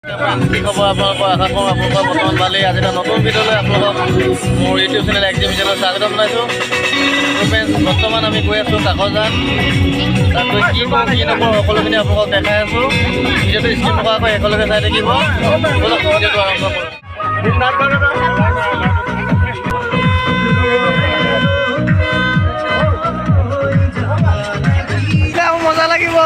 কি খবৰ আপোনালোকৰ? আশা কৰোঁ আপোনালোকৰ বৰ্তমান ভালেই। আজি এটা নতুন ভিডিঅ'লৈ আপোনালোকক মোৰ ইউটিউব চেনেল এক্সিবিশ্যনত স্বাগতম জনাইছোঁ। বৰ্তমান আমি গৈ আছোঁ কাকজান। তাত গৈ কি কৰোঁ কি নকৰোঁ সকলোখিনি আপোনালোকক দেখাই আছোঁ। ভিডিঅ'টো স্কিপ নকৰাকৈ একেলগে চাই থাকিব। ব'লক ভিডিঅ'টো আৰম্ভ কৰোঁ। মজা লাগিব।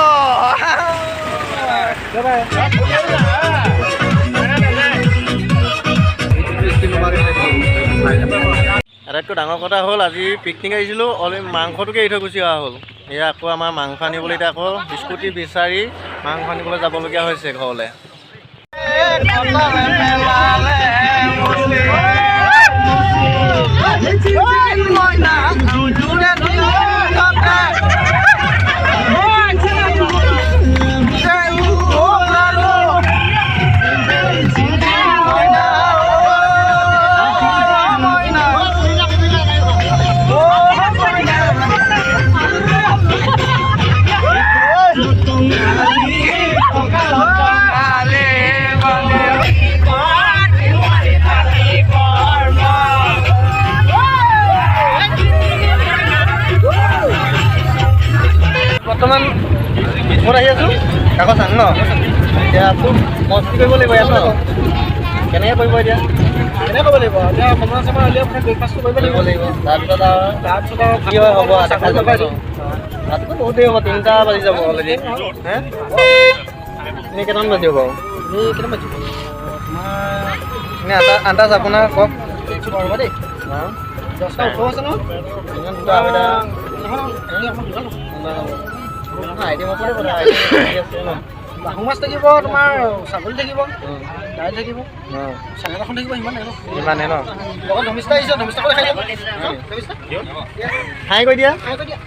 আটাইতকৈ ডাঙৰ কথা হ'ল আজি পিকনিক আহিছিলোঁ, অলৰেডি মাংসটোকে এৰি থৈ গুচি অহা হ'ল। এয়া আকৌ আমাৰ মাংস আনিবলৈ এতিয়া আকৌ স্কুটি বিচাৰি মাংস আনিবলৈ যাবলগীয়া হৈছে ঘৰলৈ। বৰ্তমান ক'ত আহি আছোঁ? কাকজান ন? এতিয়া খুব মস্তি কৰিব লাগিব ইয়াত ন? কেনেকৈ কৰিব এতিয়া? কেনেকৈ কৰিব লাগিব? এতিয়া সময় উলিয়াই আপোনাৰ ব্ৰেকফাষ্টটো কৰিব লাগিব। তাৰপিছত আৰু কি হয় হ'ব দেখা যাব। ৰাতিপুৱা বহুত দেৰি হ'ব, 3টা বাজি যাব অলৰেডি। হে এনেই কেইটামান বাজিব বাৰু? এনেই কেইটামান বাজিব? এনেই আন্দাজ আপোনাৰ কওক। দেই 10টা 18 আছে নহয়? ইমান দুটা বাহু মাছ থাকিব, তোমাৰ ছাগলী থাকিব, দাইল থাকিব, চালাড এখন থাকিব। ইমানে ন? লগত ধমিষ্ঠা আহিছে, ধমিষ্ঠা খাই দিব। হাই কৰি দিয়া, হাই কৰি দিয়া,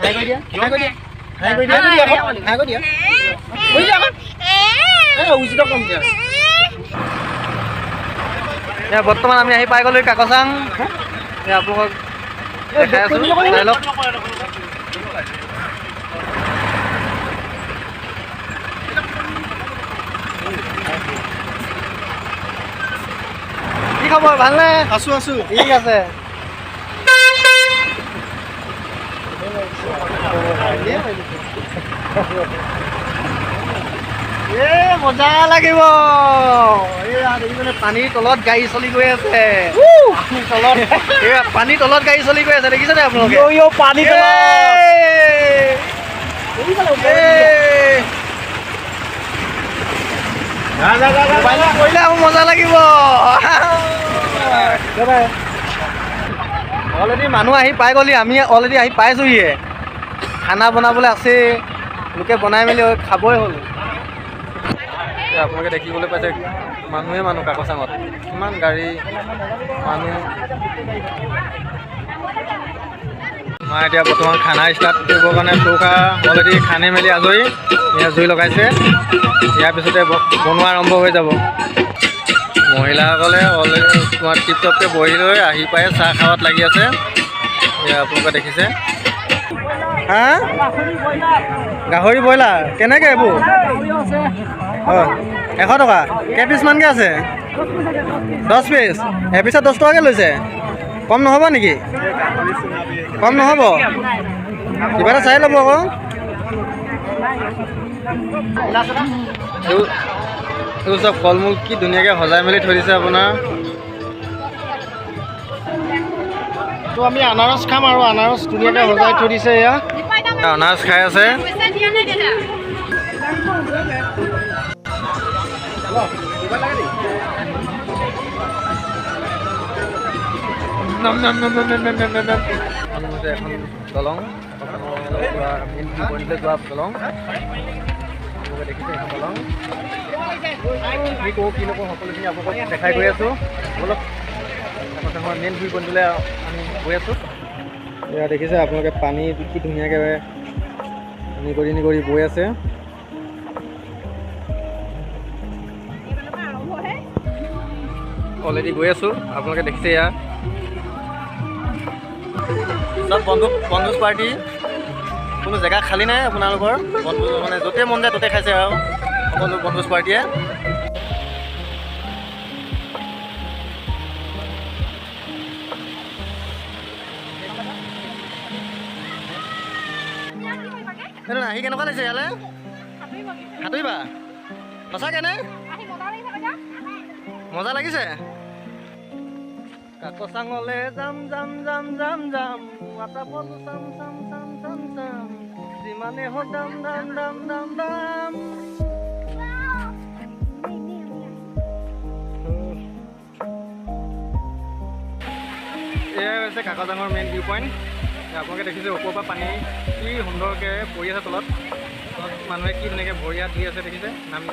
হাই কৰি দিয়া, হাই কৰি দিয়া, হাই কৰি দিয়া, হাই কৰি দিয়া, হাই কৰি দিয়া, উচিত কম দিয়া। বৰ্তমান আমি আহি পাই গ'লো কাকজান। আপোনালোকক দেখাই আছোঁ। চাই লওক। কি খবৰ? ভালনে? আছোঁ আছোঁ। ঠিক আছে। মজা লাগিব। পানীৰ তলত গাড়ী চলি গৈ আছে। পানীৰ তলত গাড়ী চলি গৈ আছে, দেখিছেনে আপোনালোকে? পানী কৰিলে আকৌ মজা লাগিব। অলৰেডি মানুহ আহি পাই গ'লি, আমি অলৰেডি আহি পাইছোঁহিয়ে। খানা বনাবলৈ আছেই, লোকে বনাই মেলি খাবই হ'ল। আপোনালোকে দেখিবলৈ পাইছে মানুহে মানুহ কাকজানত, কিমান গাড়ী মানুহ। আমাৰ এতিয়া বৰ্তমান খানা ষ্টাৰ্ট কৰিবৰ কাৰণে চৌকা অলৰেডি খানি মেলি আজৰি। ইয়াত জুই লগাইছে, ইয়াৰ পিছতে বনোৱা আৰম্ভ হৈ যাব। মহিলাসকলে অলৰেডি তোমাৰ টিপটপকৈ বহি লৈ আহি পাই চাহ খাৱাত লাগি আছে। এয়া আপোনালোকে দেখিছে। হা গাহৰি ব্ৰইলাৰ কেনেকৈ এইবোৰ? হয় 100 টকা। কেইপিচমানকৈ আছে? 10 পিচ। এপিছত 10 টকাকৈ লৈছে। কম নহ'ব নেকি? কম নহ'ব? কিবা এটা চাই ল'ব আকৌ। এইবোৰ চব ফল মূল কি ধুনীয়াকৈ সজাই মেলি থৈ দিছে আপোনাৰ। তো আমি আনাৰস খাম আৰু আনাৰস ধুনীয়াকৈ সজাই থৈ দিছে। এয়া আনাৰস খাই আছে। এখন দলং, মেইন ভিউ পইণ্টলৈ যোৱা দলং। দেখিছে এখন দলং। কি কৰোঁ কি নকৰোঁ সকলোখিনি আপোনালোকক দেখাই গৈ আছোঁ। বলক মেইন ভিউ পইণ্টলৈ আমি গৈ আছোঁ। এয়া দেখিছে আপোনালোকে পানী কি ধুনীয়াকৈ নিগৰি বৈ আছে। অলৰেডি গৈ আছোঁ, আপোনালোকে দেখিছে এয়া সব বনভোজ পাৰ্টি। কোনো জেগা খালী নাই আপোনালোকৰ। বনভোজ মানে য'তে মন যায় ত'তে খাইছে আৰু সকলো বনভোজ পাৰ্টিয়ে। এইটো আহি কেনেকুৱা লাগিছে ইয়ালৈ সাঁতুৰিবা সঁচাকেনে মজা লাগিছে কাকচাঙলে যাম যাম যাম যাম যাম ৱাটাৰফল চাম চাম চাম চাম চাম যিমানে হওক দাম দাম দাম দাম দাম এয়াই হৈছে কাকচাঙৰ মেইন ভিউ পইণ্ট আপোনালোকে দেখিছে ওপৰৰ পৰা পানী কি সুন্দৰকৈ পৰি আছে তলত মানুহে কি ধুনীয়াকৈ ভৰি হাত ধুই আছে দেখিছে নামি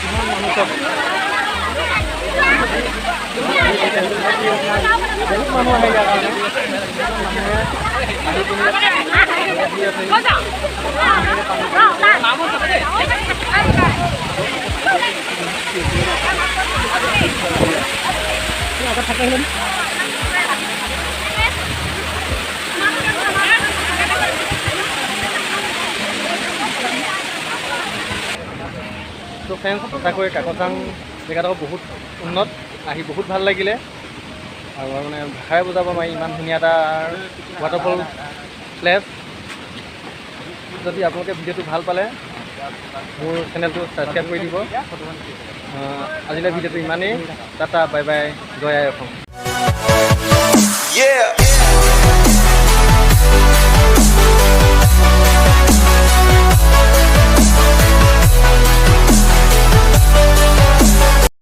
কিমান মানুহ চব বহুত মানুহ আহে ইয়াৰ কাৰণে মানুহে আহি পিনি তো ফ্ৰেণ্ডছ সঁচাকৈ কাকচাং জেগাটো বহুত উন্নত আহি বহুত ভাল লাগিলে আৰু মানে ভাষাৰে বুজাব নোৱাৰি ইমান ধুনীয়া এটা ৱাটাৰফল প্লেচ যদি আপোনালোকে ভিডিঅ'টো ভাল পালে মোৰ চেনেলটো ছাবস্ক্ৰাইব কৰি দিব আজিলৈ ভিডিঅ'টো ইমানেই টাটা বাই বাই জয় আই অসম